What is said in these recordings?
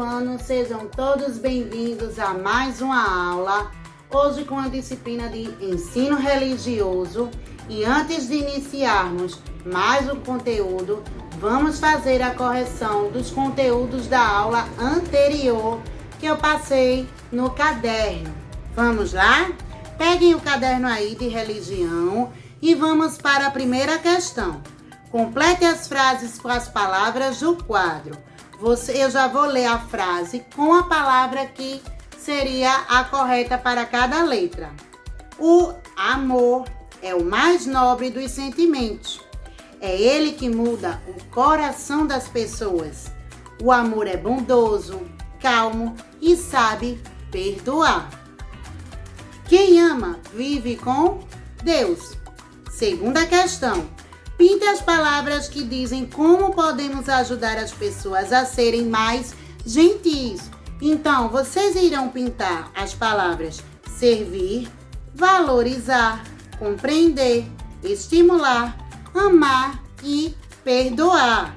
ano, sejam todos bem-vindos a mais uma aula, hoje com a disciplina de ensino religioso. E antes de iniciarmos mais o conteúdo, vamos fazer a correção dos conteúdos da aula anterior que eu passei no caderno. Vamos lá? Peguem o caderno aí de religião e vamos para a primeira questão. Complete as frases com as palavras do quadro. Eu já vou ler a frase com a palavra que seria a correta para cada letra. O amor é o mais nobre dos sentimentos. É ele que muda o coração das pessoas. O amor é bondoso, calmo e sabe perdoar. Quem ama vive com Deus. Segunda questão. Pinte as palavras que dizem como podemos ajudar as pessoas a serem mais gentis. Então, vocês irão pintar as palavras servir, valorizar, compreender, estimular, amar e perdoar.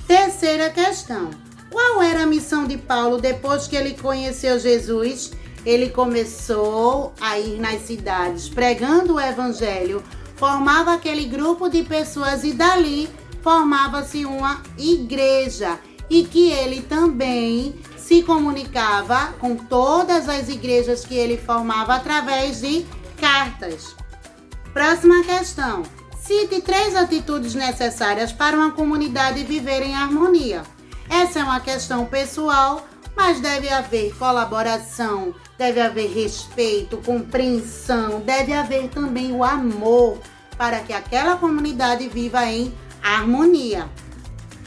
Terceira questão. Qual era a missão de Paulo depois que ele conheceu Jesus? Ele começou a ir nas cidades pregando o evangelho, formava aquele grupo de pessoas e dali formava-se uma igreja. E que ele também se comunicava com todas as igrejas que ele formava através de cartas. Próxima questão. Cite 3 atitudes necessárias para uma comunidade viver em harmonia. Essa é uma questão pessoal, mas deve haver colaboração, deve haver respeito, compreensão, deve haver também o amor para que aquela comunidade viva em harmonia.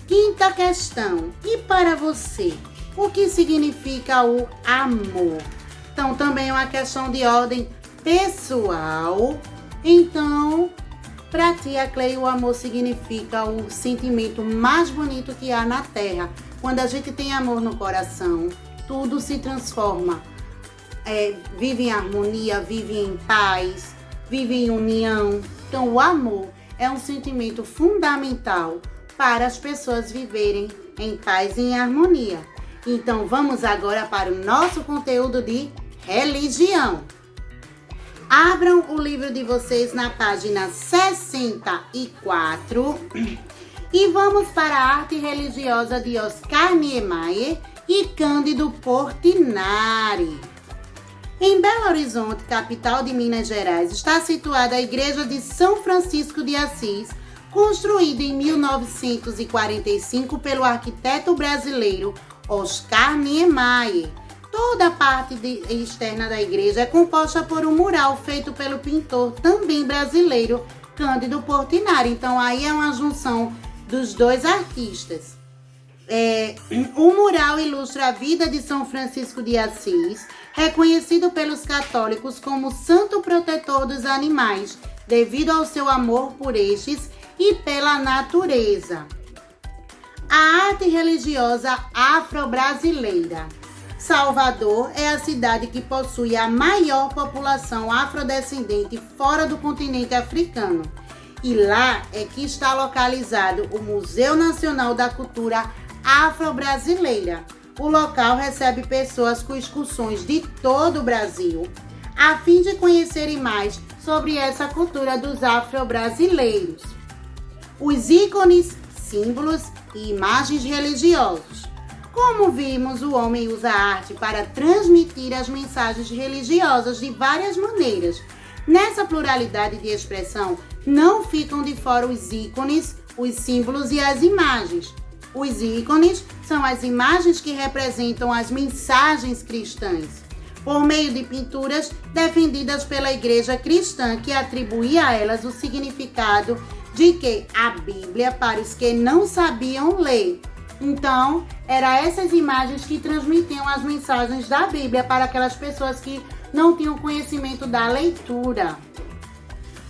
Quinta questão. E para você, o que significa o amor? Então, também é uma questão de ordem pessoal. Então, para ti, a Clei, o amor significa o sentimento mais bonito que há na Terra. Quando a gente tem amor no coração, tudo se transforma. Vive em harmonia, vive em paz, vive em união. Então, o amor é um sentimento fundamental para as pessoas viverem em paz e em harmonia. Então, vamos agora para o nosso conteúdo de religião. Abram o livro de vocês na página 64 e vamos para a arte religiosa de Oscar Niemeyer e Cândido Portinari. Em Belo Horizonte, capital de Minas Gerais, está situada a Igreja de São Francisco de Assis, construída em 1945 pelo arquiteto brasileiro Oscar Niemeyer. Toda a parte externa da igreja é composta por um mural feito pelo pintor também brasileiro Cândido Portinari. Então aí é uma junção dos dois artistas. O mural ilustra a vida de São Francisco de Assis, reconhecido pelos católicos como santo protetor dos animais, devido ao seu amor por estes e pela natureza. A arte religiosa afro-brasileira. Salvador é a cidade que possui a maior população afrodescendente fora do continente africano. E lá é que está localizado o Museu Nacional da Cultura Afro-Brasileira. O local recebe pessoas com excursões de todo o Brasil, a fim de conhecerem mais sobre essa cultura dos afro-brasileiros. Os ícones, símbolos e imagens religiosos. Como vimos, o homem usa a arte para transmitir as mensagens religiosas de várias maneiras. Nessa pluralidade de expressão, não ficam de fora os ícones, os símbolos e as imagens. Os ícones são as imagens que representam as mensagens cristãs, por meio de pinturas defendidas pela Igreja Cristã, que atribuía a elas o significado de que a Bíblia para os que não sabiam ler. Então, eram essas imagens que transmitiam as mensagens da Bíblia para aquelas pessoas que não tinham conhecimento da leitura.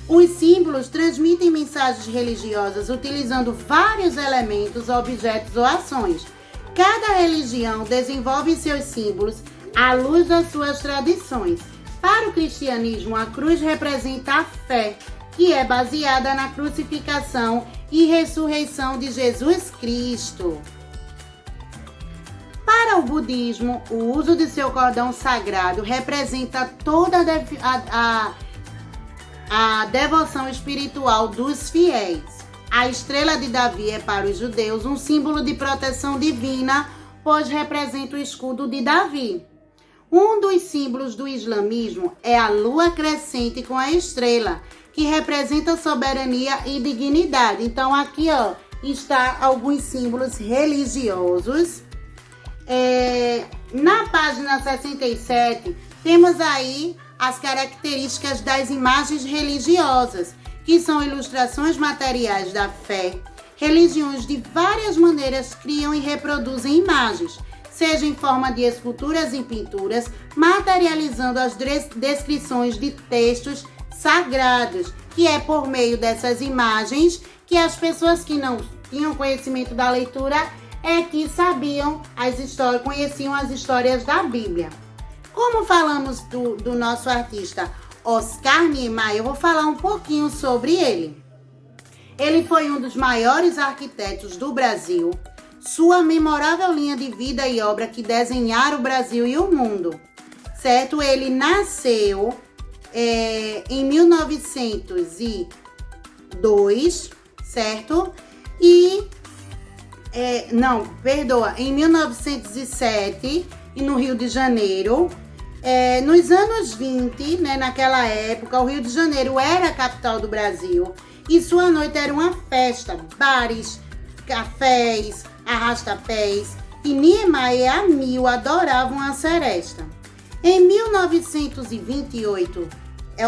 Os símbolos transmitem mensagens religiosas utilizando vários elementos, objetos ou ações. Cada religião desenvolve seus símbolos à luz das suas tradições. Para o cristianismo, a cruz representa a fé, que é baseada na crucificação e ressurreição de Jesus Cristo. o budismo, o uso de seu cordão sagrado representa toda a devoção espiritual dos fiéis. A estrela de Davi é para os judeus um símbolo de proteção divina, pois representa o escudo de Davi. Um dos símbolos do islamismo é a lua crescente com a estrela, que representa soberania e dignidade. Então aqui está alguns símbolos religiosos. Na página 67 temos aí as características das imagens religiosas, que são ilustrações materiais da fé. Religiões de várias maneiras criam e reproduzem imagens, seja em forma de esculturas e pinturas, materializando as descrições de textos sagrados, que é por meio dessas imagens que as pessoas que não tinham conhecimento da leitura que sabiam conheciam as histórias da Bíblia. Como falamos do nosso artista Oscar Niemeyer, eu vou falar um pouquinho sobre ele. Ele foi um dos maiores arquitetos do Brasil. Sua memorável linha de vida e obra que desenharam o Brasil e o mundo, certo? Ele nasceu em 1902, certo? Em 1907, no Rio de Janeiro. Nos anos 20, né, naquela época, o Rio de Janeiro era a capital do Brasil e sua noite era uma festa, bares, cafés, arrasta-pés, e Niemeyer a mil adoravam a seresta. Em 1928,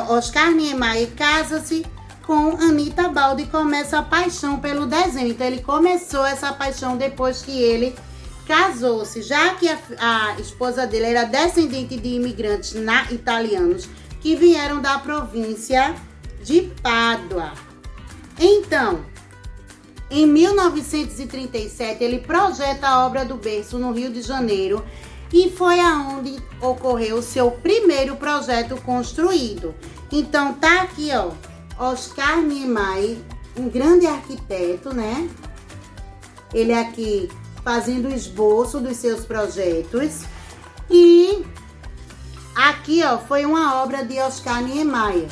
Oscar Niemeyer casa-se com Anita Baldi e começa a paixão pelo desenho. Então ele começou essa paixão depois que ele casou-se, já que a esposa dele era descendente de imigrantes italianos que vieram da província de Pádua. Então, em 1937, ele projeta a obra do berço no Rio de Janeiro e foi aonde ocorreu o seu primeiro projeto construído. Então, tá aqui, Oscar Niemeyer, um grande arquiteto, né? Ele aqui fazendo o esboço dos seus projetos. E aqui, foi uma obra de Oscar Niemeyer.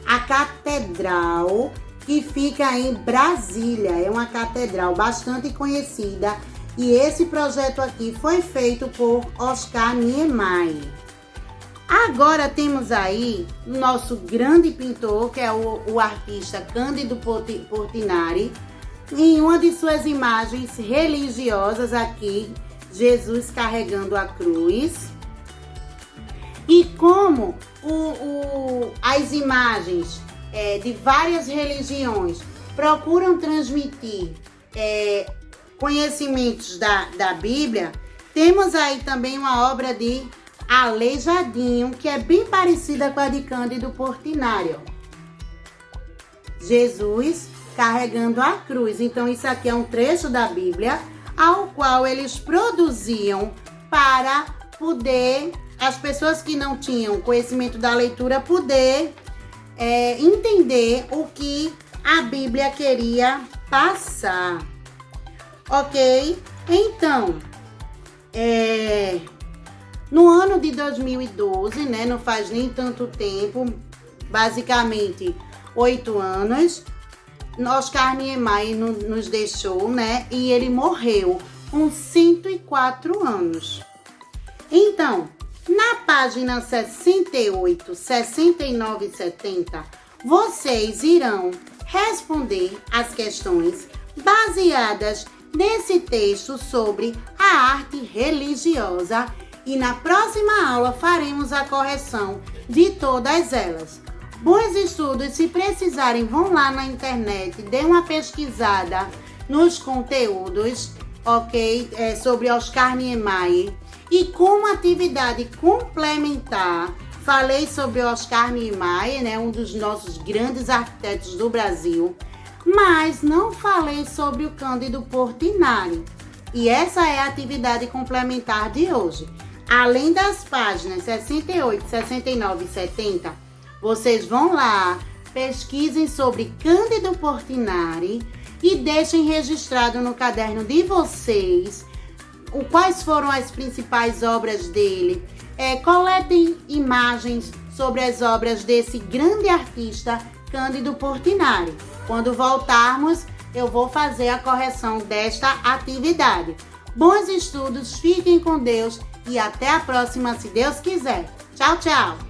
A catedral que fica em Brasília, é uma catedral bastante conhecida, e esse projeto aqui foi feito por Oscar Niemeyer. Agora temos aí o nosso grande pintor, que é o artista Cândido Portinari, em uma de suas imagens religiosas aqui, Jesus carregando a cruz. E como as imagens de várias religiões procuram transmitir conhecimentos da Bíblia, temos aí também uma obra de Aleijadinho, que é bem parecida com a de Cândido Portinari. Jesus carregando a cruz. Então isso aqui é um trecho da Bíblia, ao qual eles produziam para poder, as pessoas que não tinham conhecimento da leitura, poder entender o que a Bíblia queria passar. Ok? Então, no ano de 2012, né, não faz nem tanto tempo, basicamente 8 anos, Oscar Niemeyer nos deixou, né, e ele morreu com 104 anos. Então, na página 68, 69 e 70, vocês irão responder as questões baseadas nesse texto sobre a arte religiosa, e na próxima aula faremos a correção de todas elas. Bons estudos, se precisarem, vão lá na internet, dê uma pesquisada nos conteúdos, ok? Sobre Oscar Niemeyer. E como atividade complementar, falei sobre Oscar Niemeyer, né, um dos nossos grandes arquitetos do Brasil, mas não falei sobre o Cândido Portinari. E essa é a atividade complementar de hoje. Além das páginas 68, 69 e 70, vocês vão lá, pesquisem sobre Cândido Portinari e deixem registrado no caderno de vocês quais foram as principais obras dele. Coletem imagens sobre as obras desse grande artista, Cândido Portinari. Quando voltarmos, eu vou fazer a correção desta atividade. Bons estudos, fiquem com Deus e até a próxima, se Deus quiser. Tchau, tchau!